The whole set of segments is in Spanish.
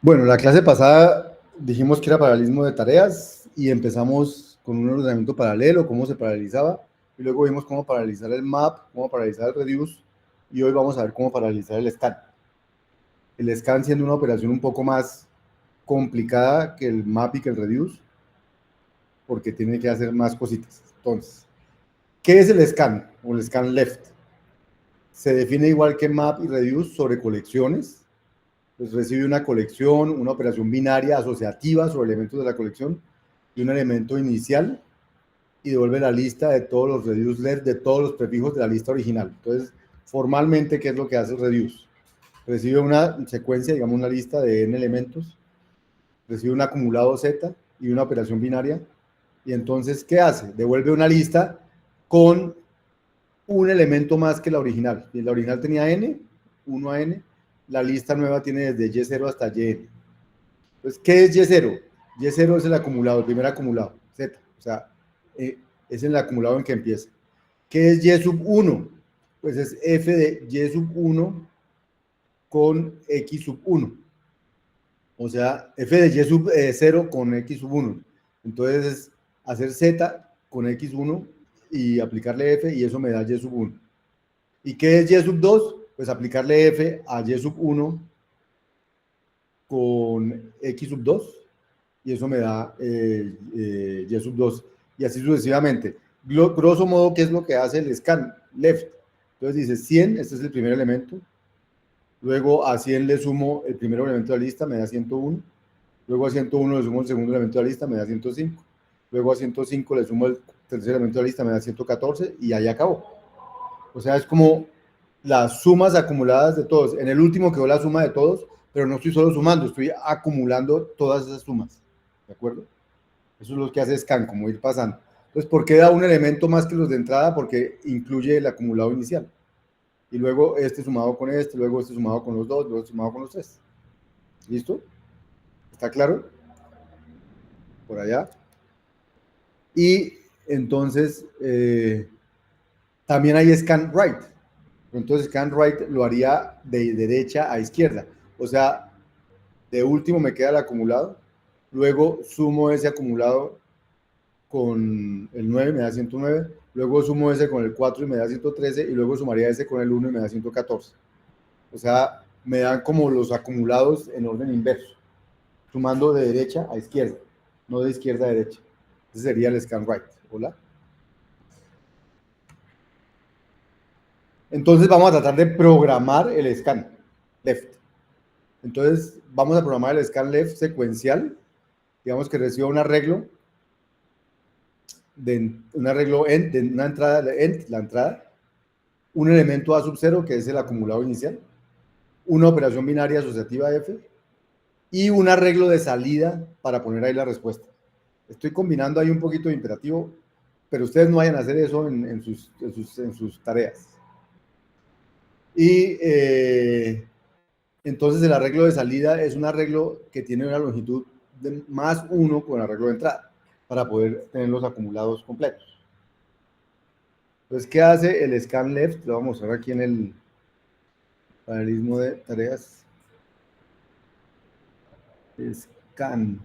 Bueno, la clase pasada dijimos que era paralelismo de tareas y empezamos con un ordenamiento paralelo, cómo se paralelizaba, y luego vimos cómo paralelizar el map, cómo paralelizar el reduce, y hoy vamos a ver cómo paralelizar el scan. El scan siendo una operación un poco más complicada que el map y que el reduce, porque tiene que hacer más cositas. Entonces, ¿qué es el scan o el scan left? Se define igual que map y reduce sobre colecciones. Pues recibe una colección, una operación binaria asociativa sobre elementos de la colección y un elemento inicial y devuelve la lista de todos los reduce left de todos los prefijos de la lista original. Entonces, formalmente, ¿qué es lo que hace el reduce? Recibe una secuencia, digamos una lista de n elementos, recibe un acumulado z y una operación binaria, y entonces, ¿qué hace? Devuelve una lista con un elemento más que la original. Y la original tenía n, 1 a n, la lista nueva tiene desde y0 hasta yn. Entonces, ¿qué es y0? Y0 es el acumulado, el primer acumulado, z, o sea, es el acumulado en que empieza. ¿Qué es y sub 1? Pues es f de y sub 1 con x sub 1. O sea, f de y sub 0 con x sub 1. Entonces es hacer z con x1 y aplicarle f y eso me da y sub 1. ¿Y qué es y sub 2? Pues aplicarle f a y sub 1 con x sub 2 y eso me da y sub 2 y así sucesivamente. Grosso modo, ¿qué es lo que hace el scan left? Entonces dice 100, este es el primer elemento, luego a 100 le sumo el primer elemento de la lista, me da 101, luego a 101 le sumo el segundo elemento de la lista, me da 105, luego a 105 le sumo el tercer elemento de la lista, me da 114 y ahí acabó. O sea, es como las sumas acumuladas de todos. En el último quedó la suma de todos, pero no estoy solo sumando, estoy acumulando todas esas sumas. ¿De acuerdo? Eso es lo que hace scan, como ir pasando. Entonces, ¿por qué da un elemento más que los de entrada? Porque incluye el acumulado inicial. Y luego este sumado con este, luego este sumado con los dos, luego este sumado con los tres. ¿Listo? ¿Está claro? Por allá. Y entonces, también hay scan right. Entonces, scan right lo haría de derecha a izquierda. O sea, de último me queda el acumulado, luego sumo ese acumulado con el 9 me da 109, luego sumo ese con el 4 y me da 113, y luego sumaría ese con el 1 y me da 114. O sea, me dan como los acumulados en orden inverso, sumando de derecha a izquierda, no de izquierda a derecha. Ese sería el scan right. ¿Hola? Entonces vamos a tratar de programar el scan left. Entonces vamos a programar el scan left secuencial, digamos que reciba un arreglo de una entrada, la entrada, un elemento A sub 0, que es el acumulado inicial, una operación binaria asociativa F, y un arreglo de salida para poner ahí la respuesta. Estoy combinando ahí un poquito de imperativo, pero ustedes no vayan a hacer eso en sus tareas. Y entonces el arreglo de salida es un arreglo que tiene una longitud de más 1 con el arreglo de entrada, para poder tener los acumulados completos. Entonces, ¿qué hace el scan left? Lo vamos a mostrar aquí en el paralelismo de tareas. Scan.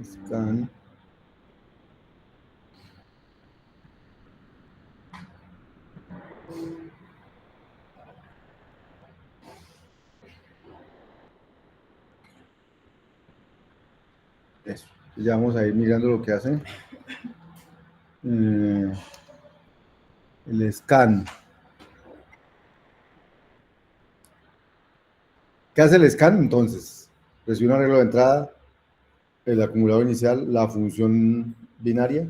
Scan. Eso. Ya vamos a ir mirando lo que hace el scan. ¿Qué hace el scan? Entonces, recibe un arreglo de entrada, el acumulado inicial, la función binaria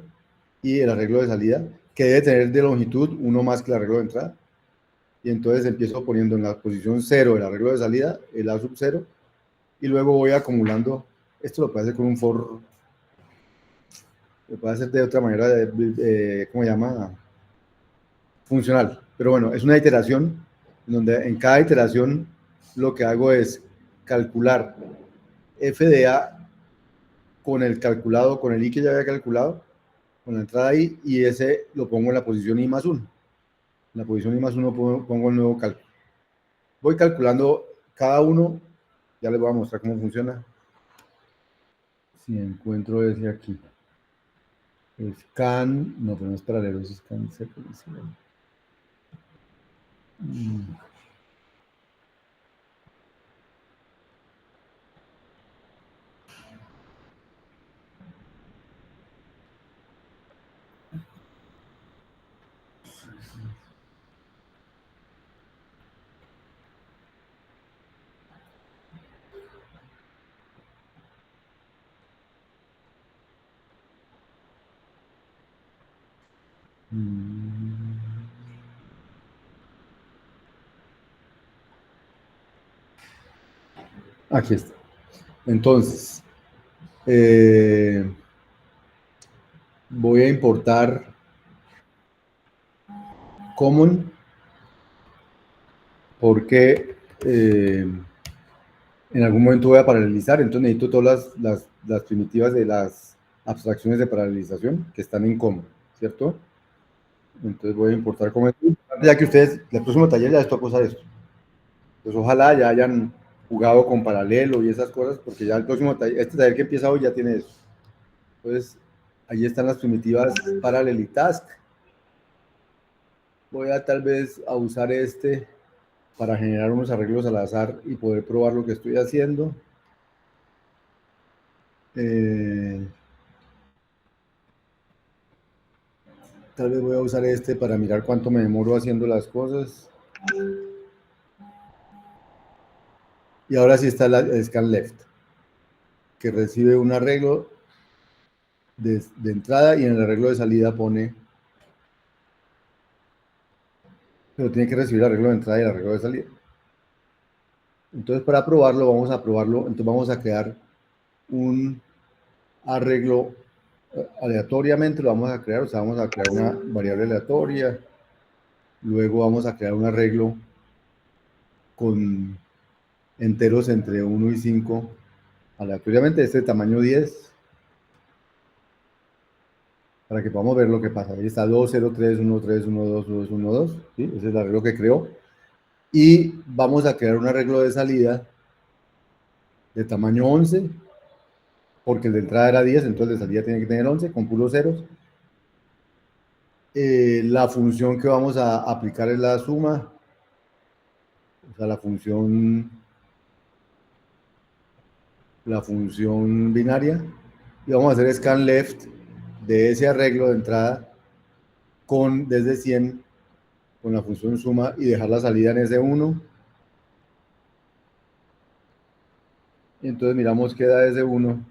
y el arreglo de salida, que debe tener de longitud uno más que el arreglo de entrada. Y entonces empiezo poniendo en la posición 0 el arreglo de salida, el A sub 0, y luego voy acumulando. Esto lo puede hacer con un for, lo puede hacer de otra manera, ¿cómo se llama? Funcional. Pero bueno, es una iteración en donde en cada iteración lo que hago es calcular f de a con el calculado, con el I que ya había calculado, con la entrada I, y ese lo pongo en la posición I más 1. En la posición I más 1 pongo el nuevo cálculo. Voy calculando cada uno, ya les voy a mostrar cómo funciona. Si encuentro ese aquí. Scan, no, pero no es paralelo, es scan secuencial. Aquí está. Entonces, voy a importar common porque en algún momento voy a paralelizar, entonces necesito todas las primitivas de las abstracciones de paralelización que están en common, ¿cierto? Entonces voy a importar common, ya que ustedes, el próximo taller ya les toca usar esto. Pues ojalá ya hayan jugado con paralelo y esas cosas, porque ya el próximo taller, este taller que empieza hoy ya tiene eso. Entonces, ahí están las primitivas parallelitask. Voy a tal vez a usar este para generar unos arreglos al azar y poder probar lo que estoy haciendo. Tal vez voy a usar este para mirar cuánto me demoro haciendo las cosas. Y ahora sí está el scan left, que recibe un arreglo de entrada y en el arreglo de salida pone, pero tiene que recibir el arreglo de entrada y el arreglo de salida. Entonces para probarlo, vamos a probarlo, entonces vamos a crear un arreglo aleatoriamente, lo vamos a crear, o sea, vamos a crear una variable aleatoria, luego vamos a crear un arreglo con enteros entre 1 y 5 aleatoriamente, este tamaño 10, para que podamos ver lo que pasa. Ahí está 2, 0, 3, 1, 3, 1, 2, 2, 1, 2, ¿sí? Ese es el arreglo que creó. Y vamos a crear un arreglo de salida de tamaño 11, porque el de entrada era 10, entonces el de salida tiene que tener 11, con puros ceros. La función que vamos a aplicar es la suma, o sea, la función binaria, y vamos a hacer scan left de ese arreglo de entrada desde 100 con la función suma y dejar la salida en ese 1. Y entonces miramos qué da ese 1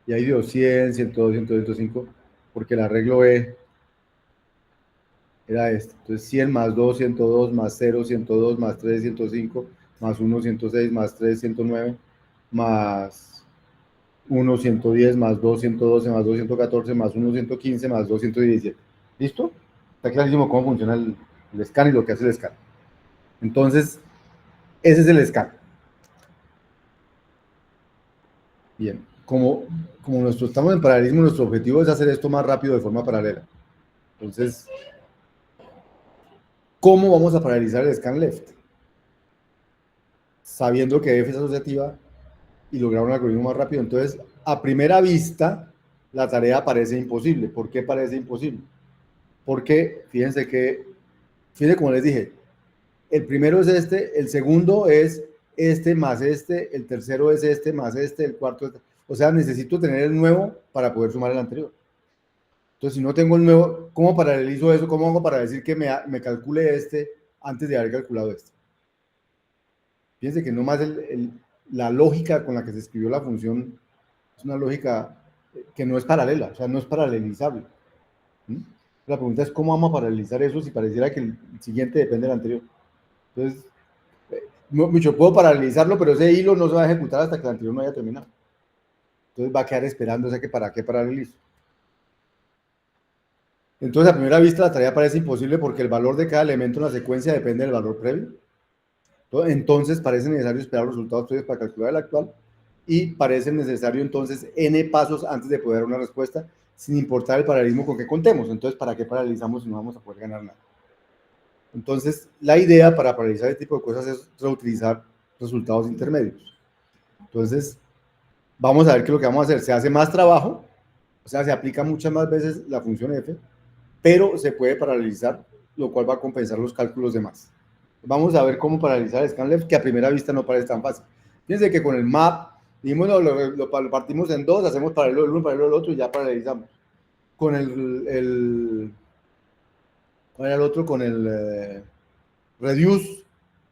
y ahí dio 100, 102, 102, 105, porque el arreglo E era este. Entonces 100 más 2, 102, más 0, 102, más 3, 105, más 1, 106, más 3, 109, más 1, 110, más 2, 112, más 2, 114, más 1, 115, más 2, 117. ¿Listo? Está clarísimo cómo funciona el scan y lo que hace el scan. Entonces, ese es el scan. Bien, como estamos en paralelismo, nuestro objetivo es hacer esto más rápido de forma paralela. Entonces, ¿cómo vamos a paralelizar el scan left? Sabiendo que F es asociativa y lograr un algoritmo más rápido. Entonces, a primera vista, la tarea parece imposible. ¿Por qué parece imposible? Porque fíjense como les dije, el primero es este, el segundo es este más este, el tercero es este más este, el cuarto es este. O sea, necesito tener el nuevo para poder sumar el anterior. Entonces, si no tengo el nuevo, ¿cómo paralelizo eso? ¿Cómo hago para decir que me calcule este antes de haber calculado este? Fíjense que nomás la lógica con la que se escribió la función es una lógica que no es paralela, o sea, no es paralelizable. ¿Mm? La pregunta es cómo vamos a paralelizar eso si pareciera que el siguiente depende del anterior. Entonces, mucho puedo paralelizarlo, pero ese hilo no se va a ejecutar hasta que el anterior no haya terminado. Entonces va a quedar esperando, o sea, que para qué paralelizo. Entonces, a primera vista, la tarea parece imposible porque el valor de cada elemento en la secuencia depende del valor previo. Entonces, parece necesario esperar los resultados previos para calcular el actual. y parece necesario entonces n pasos antes de poder dar una respuesta, sin importar el paralelismo con que contemos. Entonces, ¿para qué paralelizamos si no vamos a poder ganar nada? Entonces, la idea para paralelizar este tipo de cosas es reutilizar resultados intermedios. Entonces, vamos a ver qué es lo que vamos a hacer. Se hace más trabajo, o sea, se aplica muchas más veces la función f, pero se puede paralelizar, lo cual va a compensar los cálculos de más. Vamos a ver cómo paralelizar el scanleft, que a primera vista no parece tan fácil. Fíjense que con el map, dijimos, no, lo partimos en dos, hacemos paralelo el uno, paralelo el otro y ya paralelizamos. Con ¿cuál era el otro? Con el reduce,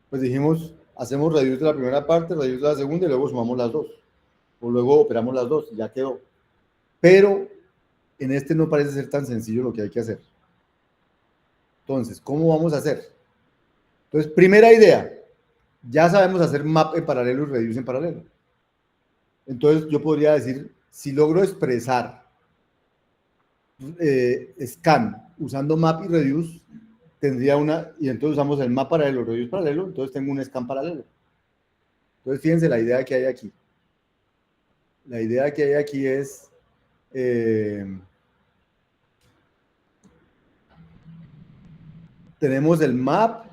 pues dijimos, hacemos reduce de la primera parte, reduce de la segunda y luego sumamos las dos. O luego operamos las dos y ya quedó. Pero en este no parece ser tan sencillo lo que hay que hacer. Entonces, ¿cómo vamos a hacer? Entonces, primera idea, ya sabemos hacer map en paralelo y reduce en paralelo. Entonces, yo podría decir, si logro expresar scan usando map y reduce, tendría una, y entonces usamos el map paralelo, reduce paralelo, entonces tengo un scan paralelo. Entonces, fíjense la idea que hay aquí. La idea que hay aquí es, tenemos el map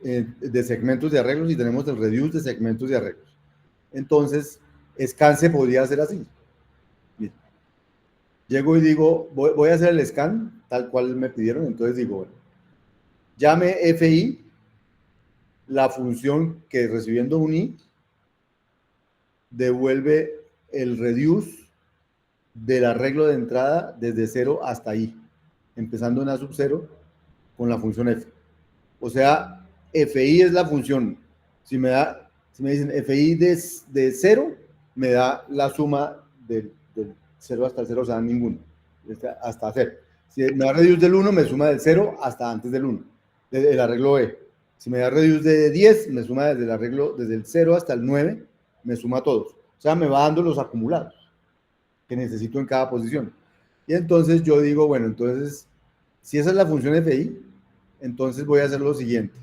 de segmentos de arreglos y tenemos el reduce de segmentos de arreglos. Entonces, scan se podría hacer así. Bien. Llego y digo, voy a hacer el scan tal cual me pidieron, entonces digo, bueno, llame FI la función que recibiendo un i devuelve el reduce del arreglo de entrada desde 0 hasta i, empezando en a sub 0 con la función f. O sea, fi es la función. Si me dicen fi de 0, me da la suma del 0 hasta el 0, o sea, ninguno, hasta 0. Si me da reduce del 1, me suma del 0 hasta antes del 1, el arreglo E. Si me da reduce de 10, me suma desde el arreglo, desde el 0 hasta el 9, me suma todos. O sea, me va dando los acumulados que necesito en cada posición. Y entonces yo digo, bueno, entonces, si esa es la función FI, entonces voy a hacer lo siguiente.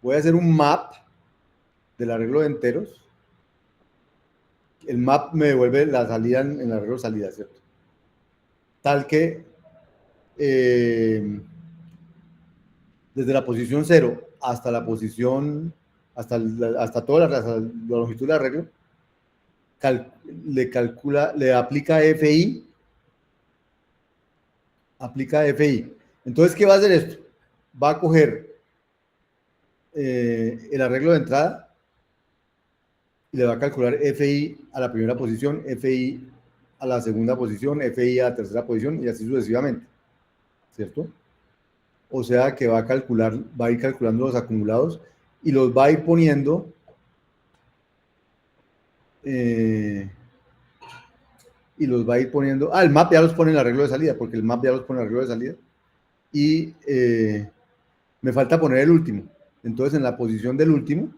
Voy a hacer un map del arreglo de enteros. El map me devuelve la salida en el arreglo de salida, ¿cierto? Tal que desde la posición 0 hasta la posición, hasta toda la longitud del arreglo, le aplica FI. Entonces, ¿qué va a hacer esto? Va a coger el arreglo de entrada y le va a calcular FI a la primera posición, FI a la segunda posición, FI a la tercera posición y así sucesivamente, ¿cierto? O sea que va a ir calculando los acumulados y los va a ir poniendo el map ya los pone en el arreglo de salida, porque el map ya los pone en el arreglo de salida y me falta poner el último. Entonces en la posición del último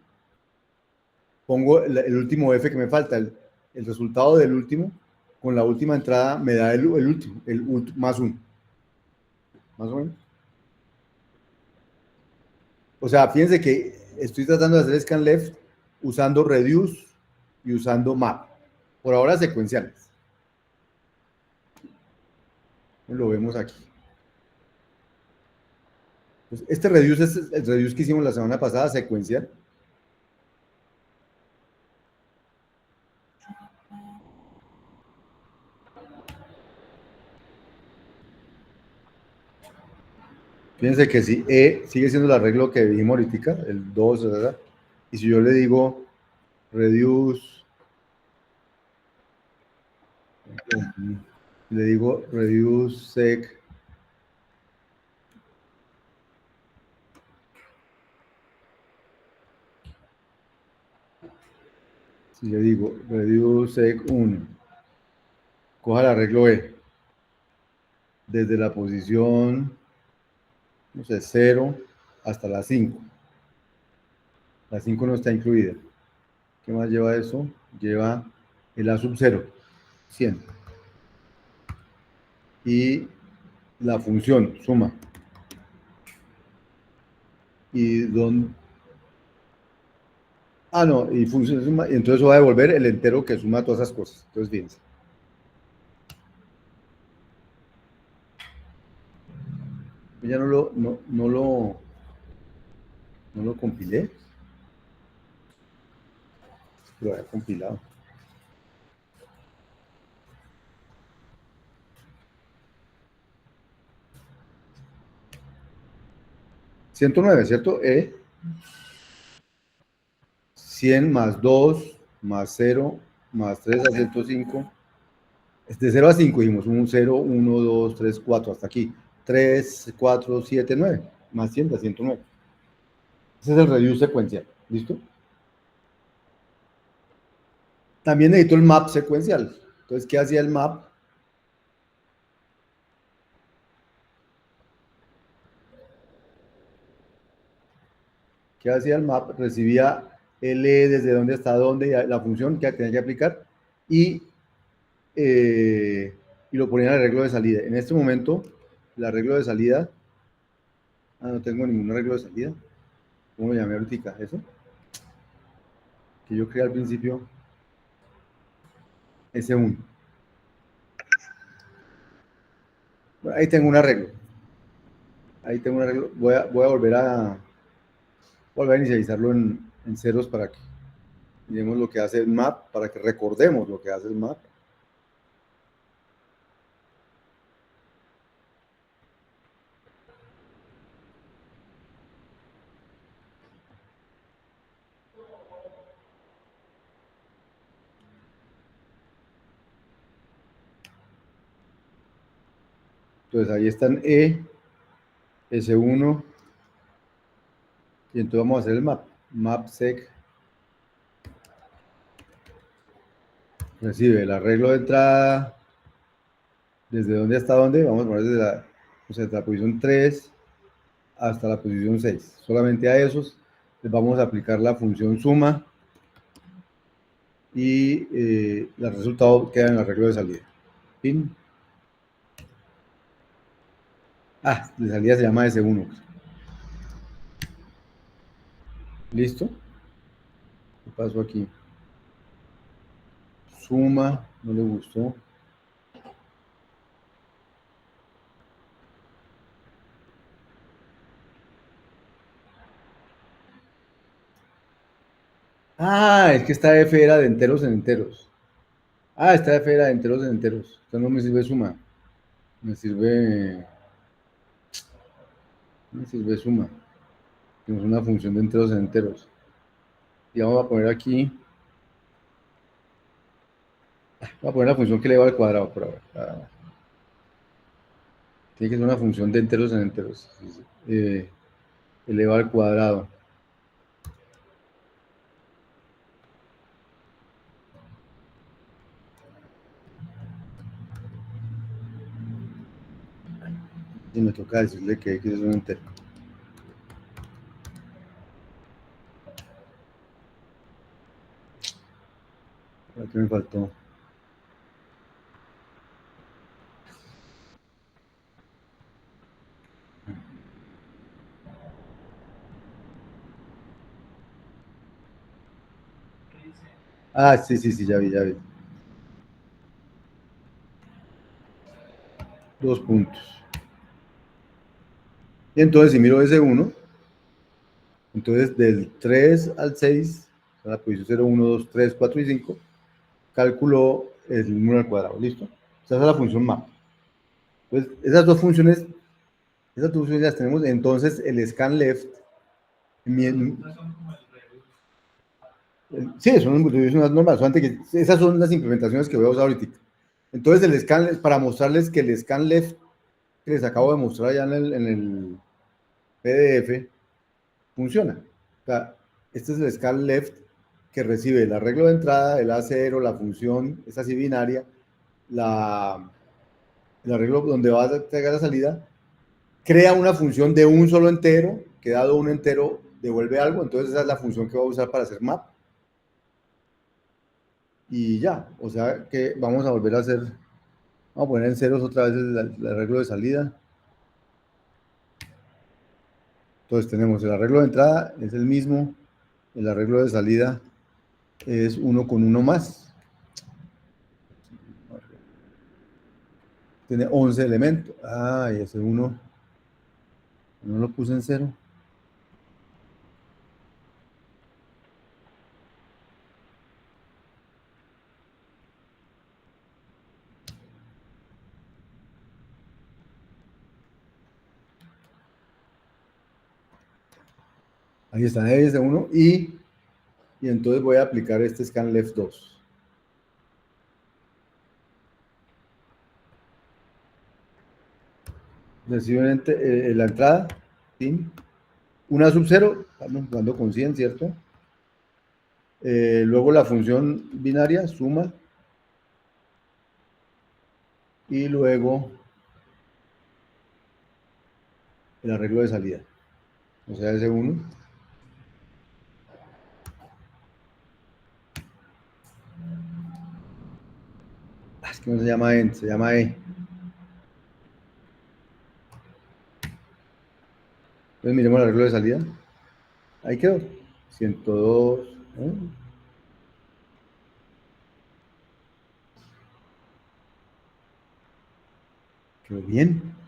pongo el último F que me falta, el resultado del último con la última entrada me da el último, más 1. Más o menos. O sea, fíjense que estoy tratando de hacer scan left usando reduce y usando map. Por ahora secuenciales. Lo vemos aquí. Pues este reduce es el reduce que hicimos la semana pasada, secuencial. Fíjense que si E sigue siendo el arreglo que dijimos ahorita, el 2, ¿verdad? Y si yo le digo reduce, le digo reduce sec, si le digo reduce sec 1, coja el arreglo E, desde la posición, no sé, 0 hasta la 5. La 5 no está incluida. ¿Qué más lleva eso? Lleva el A sub 0, 100. Y la función suma. Y Ah, no, y funciona, y entonces eso va a devolver el entero que suma todas esas cosas. Entonces, fíjense. Ya no lo compilé, lo había compilado. $109, ¿cierto? 100 más 2 más 0 más 3 a 105. De 0 a 5 dijimos 1, 0, 1, 2, 3, 4, hasta aquí. 3, 4, 7, 9. Más 100 da 109. Ese es el reduce secuencial. ¿Listo? También necesito el map secuencial. Entonces, ¿qué hacía el map? ¿Qué hacía el map? Recibía L desde dónde hasta dónde, la función que tenía que aplicar, y, y lo ponía en el arreglo de salida. En este momento, el arreglo de salida, no tengo ningún arreglo de salida. ¿Cómo lo llamé ahorita? ¿Eso? Que yo creé al principio, S1. Bueno, ahí tengo un arreglo. Ahí tengo un arreglo. Voy a volver a inicializarlo en ceros para que miremos lo que hace el map, para que recordemos lo que hace el map. Entonces ahí están S1, y entonces vamos a hacer el map. Map sec recibe el arreglo de entrada, desde dónde hasta dónde, vamos a poner desde la posición 3 hasta la posición 6. Solamente a esos les vamos a aplicar la función suma, y el resultado queda en el arreglo de salida. Fin. De salida se llama S1. ¿Listo? ¿Qué pasó aquí? Suma, no le gustó. Es que esta F era de enteros en enteros. Esta F era de enteros en enteros. Entonces no me sirve suma. Me sirve suma. Tenemos una función de enteros en enteros. Y vamos a poner aquí. Voy a poner la función que eleva al cuadrado por ahora. Tiene que ser una función de enteros en enteros. Eleva al cuadrado. Y me toca decirle que X es un entero. ¿Qué me faltó? Sí, ya vi. 2 puntos. Y entonces, si miro ese 1, entonces del 3 al 6, a la posición 0, 1, 2, 3, 4 y 5, calculo el número al cuadrado. ¿Listo? Esa es la función map. Entonces, esas dos funciones las tenemos. Entonces, el scan left. Sí, son unas normas. Esas son las implementaciones que voy a usar ahorita. Entonces, el scan, para mostrarles que el scan left que les acabo de mostrar allá en el PDF funciona. O sea, este es el scan left que recibe el arreglo de entrada, el A0, la función, esa así binaria, el arreglo donde va a entregar la salida, crea una función de un solo entero, que dado un entero devuelve algo. Entonces esa es la función que voy a usar para hacer map. Y ya, o sea que vamos a volver a hacer, vamos a poner en ceros otra vez el arreglo de salida. Entonces tenemos el arreglo de entrada, es el mismo, El arreglo de salida es uno con uno más. Tiene 11 elementos. Ah, y ese uno no lo puse en cero. Ahí está ese uno. Y entonces voy a aplicar este scanleft 2. Reciben la entrada, ¿sí? Una sub 0, estamos jugando con 100, ¿cierto? Luego la función binaria, suma, y luego el arreglo de salida. O sea, ese 1. Es que no se llama END, se llama E. Entonces miremos el arreglo de salida. Ahí quedó. 102. ¿Eh? Quedó bien.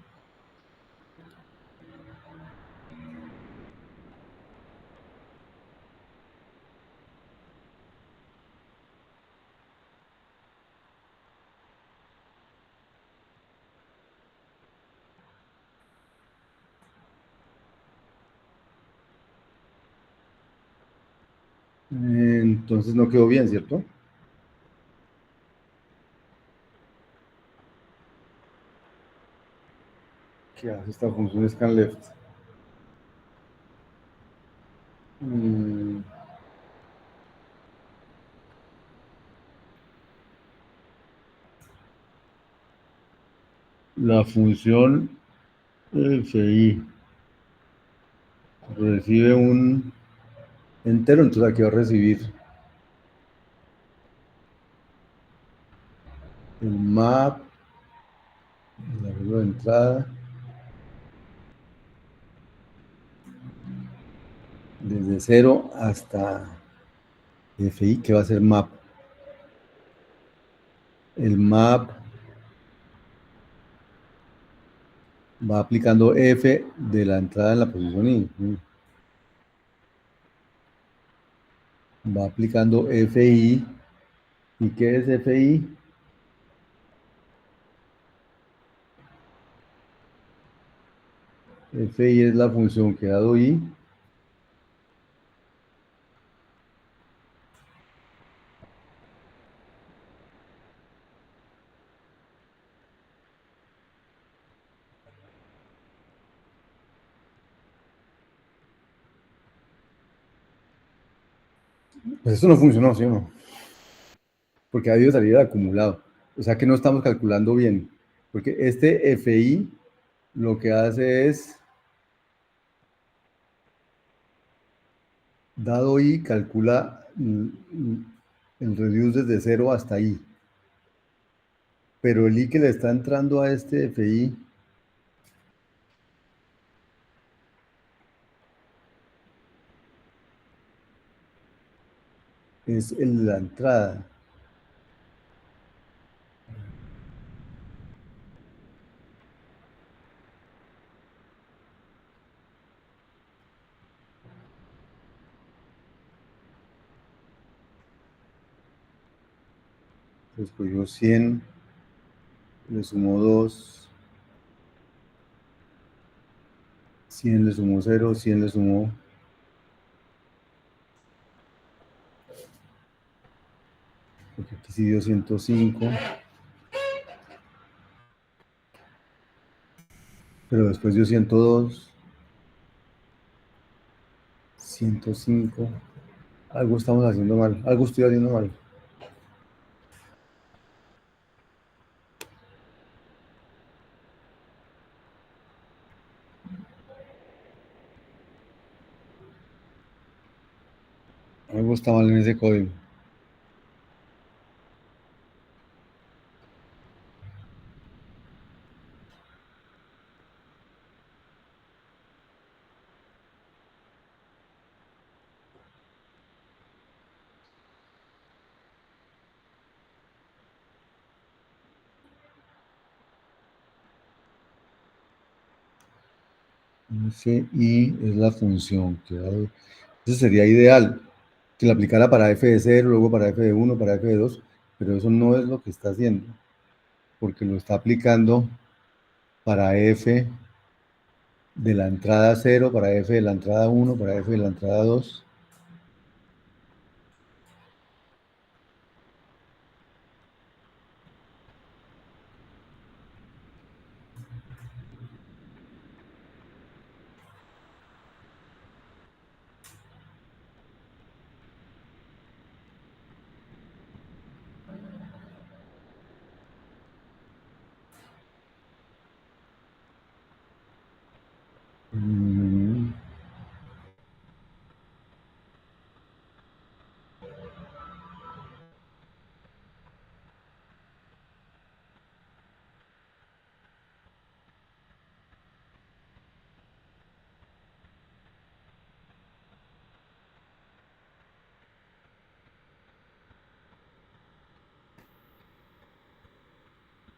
Entonces no quedó bien, ¿cierto? ¿Qué hace esta función scanleft? Mm, la función fi recibe un entero, entonces aquí va a recibir el map, el arreglo de entrada, desde 0 hasta fi, que va a ser map. El map va aplicando f de la entrada en la posición i. Va aplicando fi. ¿Y qué es fi? Fi es la función que ha dado i pues esto no funcionó, ¿sí o no? Porque ha habido salida de acumulado. O sea que no estamos calculando bien. Porque este FI lo que hace es, dado I, calcula el reduce desde 0 hasta I. Pero el I que le está entrando a este FI es la entrada. Entonces cogió 100, le sumó 2, 100 le sumó 0, 100 le sumó, porque aquí sí dio 105, pero después dio 102, 105. Algo estamos haciendo mal, algo estoy haciendo mal. Algo está mal en ese código. FI es la función que eso sería ideal, que la aplicara para f de 0, luego para f de 1, para f de 2, pero eso no es lo que está haciendo, porque lo está aplicando para f de la entrada 0, para f de la entrada 1, para f de la entrada 2.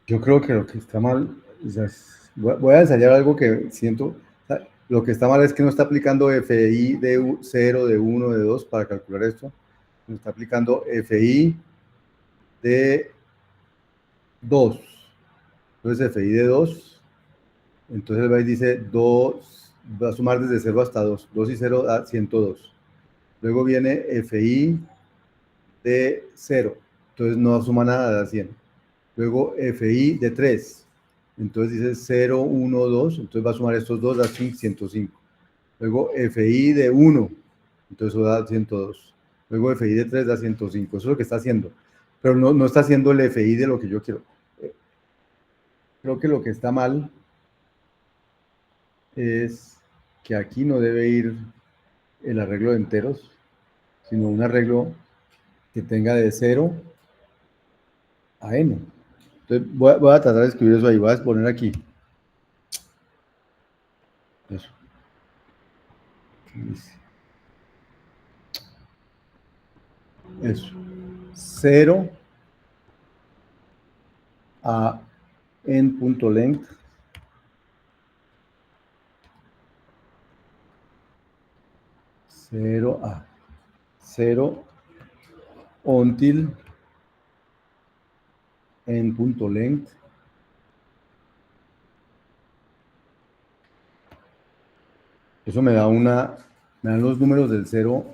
Yo creo que lo que está mal, o sea, voy a ensayar algo que siento, o sea, lo que está mal es que no está aplicando FI de 0, de 1, de 2 para calcular esto, no está aplicando FI de 2. Entonces FI de 2, entonces el byte dice 2, va a sumar desde 0 hasta 2, 2 y 0 da 102. Luego viene FI de 0, entonces no suma nada, da 100. Luego FI de 3, entonces dice 0, 1, 2, entonces va a sumar estos dos, da 105. Luego FI de 1, entonces eso da 102. Luego FI de 3 da 105, eso es lo que está haciendo, pero no está haciendo el FI de lo que yo quiero. Creo que lo que está mal es que aquí no debe ir el arreglo de enteros, sino un arreglo que tenga de 0 a n. Entonces voy a tratar de escribir eso ahí, voy a poner aquí. Eso. Eso. 0 a n.length 0 a 0 until n.length eso me dan los números del 0,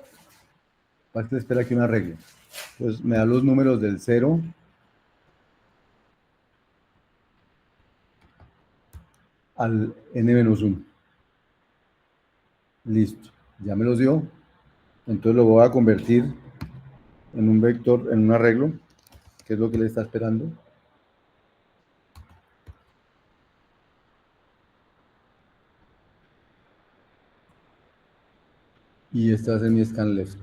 para que espera aquí un arreglo. Entonces me da los números del 0 al n-1. Listo, ya me los dio. Entonces lo voy a convertir en un vector, en un arreglo, que es lo que le está esperando. Y este va a ser mi scan left.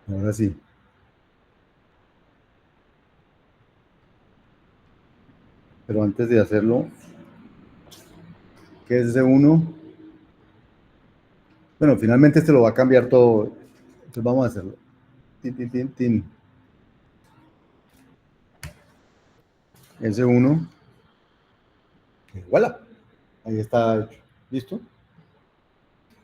Ahora sí. Pero antes de hacerlo, ¿qué es ese 1? Bueno, finalmente este lo va a cambiar todo. Entonces vamos a hacerlo. Tin, tin, tin, tin. Ese 1. Voilà. Ahí está hecho. ¿Listo?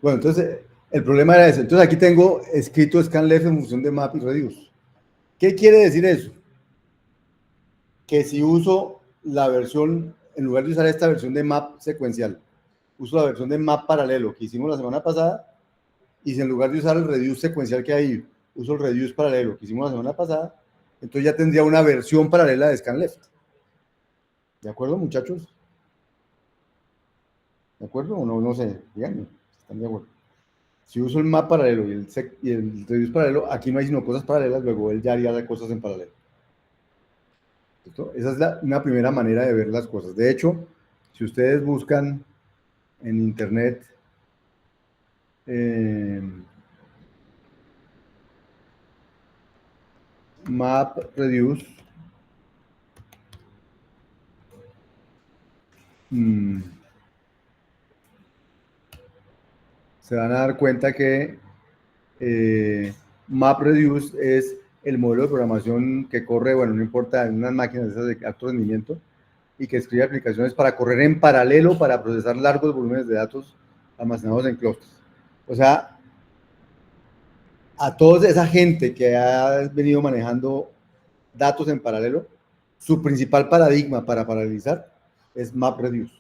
Bueno, entonces el problema era ese. Entonces aquí tengo escrito scanleft en función de map y reduce. ¿Qué quiere decir eso? Que si uso la versión, en lugar de usar esta versión de map secuencial, uso la versión de map paralelo que hicimos la semana pasada, y si en lugar de usar el reduce secuencial que hay, uso el reduce paralelo que hicimos la semana pasada, entonces ya tendría una versión paralela de scanleft. ¿De acuerdo, muchachos? ¿De acuerdo o no? No sé, díganme, ¿están de acuerdo? Si uso el map paralelo y el reduce paralelo, aquí no hay sino cosas paralelas, luego él ya haría cosas en paralelo. ¿Listo? Esa es una primera manera de ver las cosas. De hecho, si ustedes buscan en internet map reduce, se van a dar cuenta que MapReduce es el modelo de programación que corre, bueno, no importa, en unas máquinas esas de alto rendimiento, y que escribe aplicaciones para correr en paralelo para procesar largos volúmenes de datos almacenados en clústeres. O sea, a toda esa gente que ha venido manejando datos en paralelo, su principal paradigma para paralelizar es MapReduce,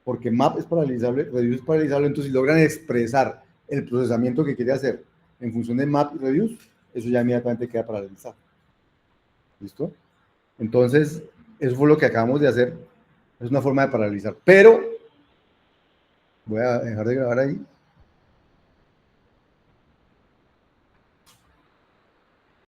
porque Map es paralizable, Reduce es paralizable, entonces si logran expresar el procesamiento que quiere hacer en función de Map y Reduce, eso ya inmediatamente queda paralizado. ¿Listo? Entonces, eso fue lo que acabamos de hacer. Es una forma de paralizar. Pero voy a dejar de grabar ahí.